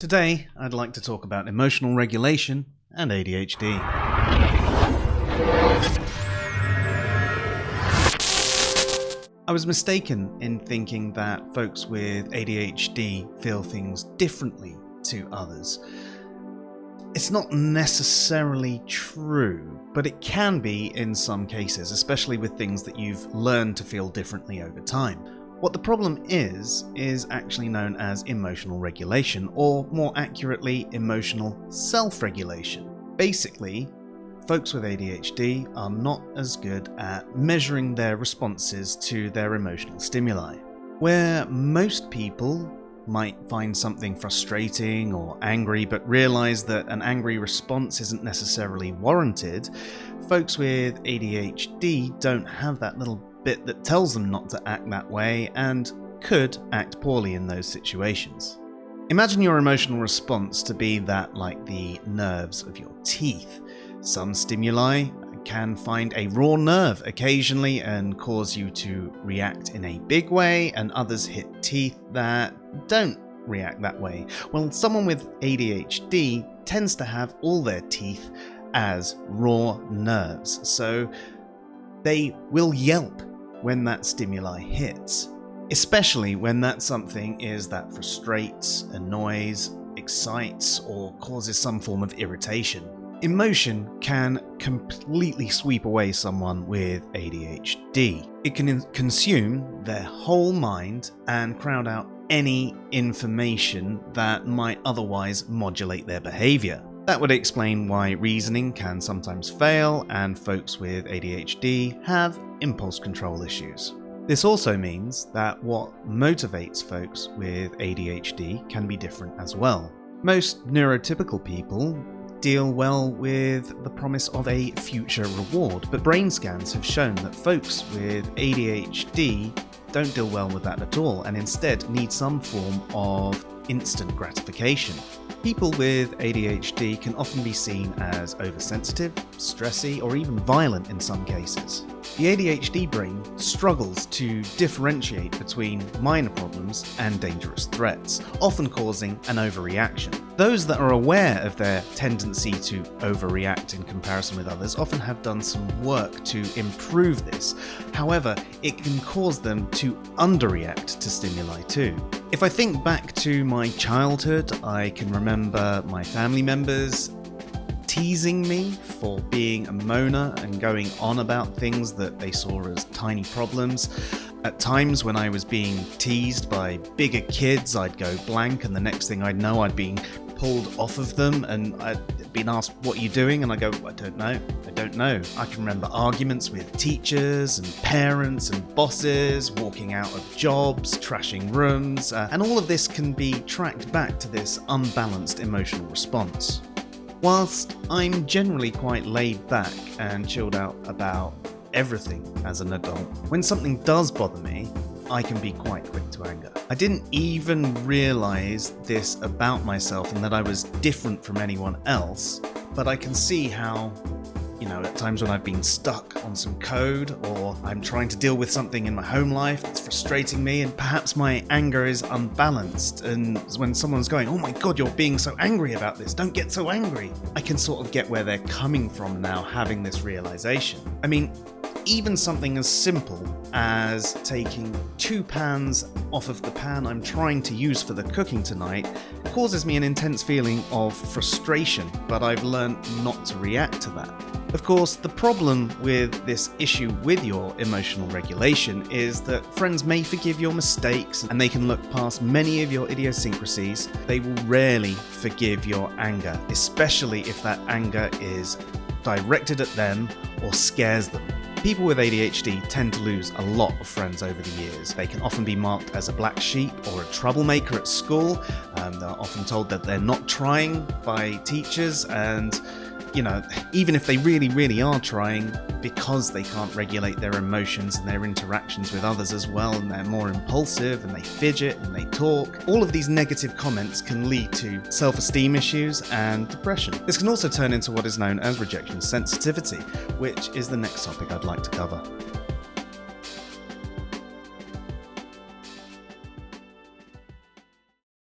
Today, I'd like to talk about emotional regulation and ADHD. I was mistaken in thinking that folks with ADHD feel things differently to others. It's not necessarily true, but it can be in some cases, especially with things that you've learned to feel differently over time. What the problem is actually known as emotional regulation, or more accurately, emotional self-regulation. Basically, folks with ADHD are not as good at measuring their responses to their emotional stimuli. Where most people might find something frustrating or angry but realize that an angry response isn't necessarily warranted, folks with ADHD don't have that little bit that tells them not to act that way and could act poorly in those situations. Imagine your emotional response to be that like the nerves of your teeth. Some stimuli can find a raw nerve occasionally and cause you to react in a big way, and others hit teeth that don't react that way. Well, someone with ADHD tends to have all their teeth as raw nerves, so they will yelp when that stimuli hits, especially when that something is that frustrates, annoys, excites, or causes some form of irritation. Emotion can completely sweep away someone with ADHD. It can consume their whole mind and crowd out any information that might otherwise modulate their behavior. That would explain why reasoning can sometimes fail and folks with ADHD have impulse control issues. This also means that what motivates folks with ADHD can be different as well. Most neurotypical people deal well with the promise of a future reward, but brain scans have shown that folks with ADHD don't deal well with that at all and instead need some form of instant gratification. People with ADHD can often be seen as oversensitive, stressy, or even violent in some cases. The ADHD brain struggles to differentiate between minor problems and dangerous threats, often causing an overreaction. Those that are aware of their tendency to overreact in comparison with others often have done some work to improve this. However, it can cause them to underreact to stimuli too. If I think back to my childhood, I can remember my family members teasing me for being a moaner and going on about things that they saw as tiny problems. At times when I was being teased by bigger kids, I'd go blank, and the next thing I'd know I'd been pulled off of them and I'd been asked, "What are you doing?" And I go, I don't know. I can remember arguments with teachers and parents and bosses, walking out of jobs, trashing rooms, and all of this can be tracked back to this unbalanced emotional response. Whilst I'm generally quite laid back and chilled out about everything as an adult, when something does bother me, I can be quite quick to anger. I didn't even realise this about myself and that I was different from anyone else, but I can see how, at times when I've been stuck on some code or I'm trying to deal with something in my home life that's frustrating me and perhaps my anger is unbalanced, and when someone's going, "Oh my god, you're being so angry about this, don't get so angry," I can sort of get where they're coming from now, having this realization. I mean, even something as simple as taking 2 pans off of the pan I'm trying to use for the cooking tonight causes me an intense feeling of frustration, but I've learned not to react to that. Of course, the problem with this issue with your emotional regulation is that friends may forgive your mistakes and they can look past many of your idiosyncrasies. They will rarely forgive your anger, especially if that anger is directed at them or scares them. People with ADHD tend to lose a lot of friends over the years. They can often be marked as a black sheep or a troublemaker at school. They're often told that they're not trying by teachers, and even if they really are trying, because they can't regulate their emotions and their interactions with others as well, and they're more impulsive and they fidget and they talk, all of these negative comments can lead to self-esteem issues and depression. This can also turn into what is known as rejection sensitivity, which is the next topic I'd like to cover.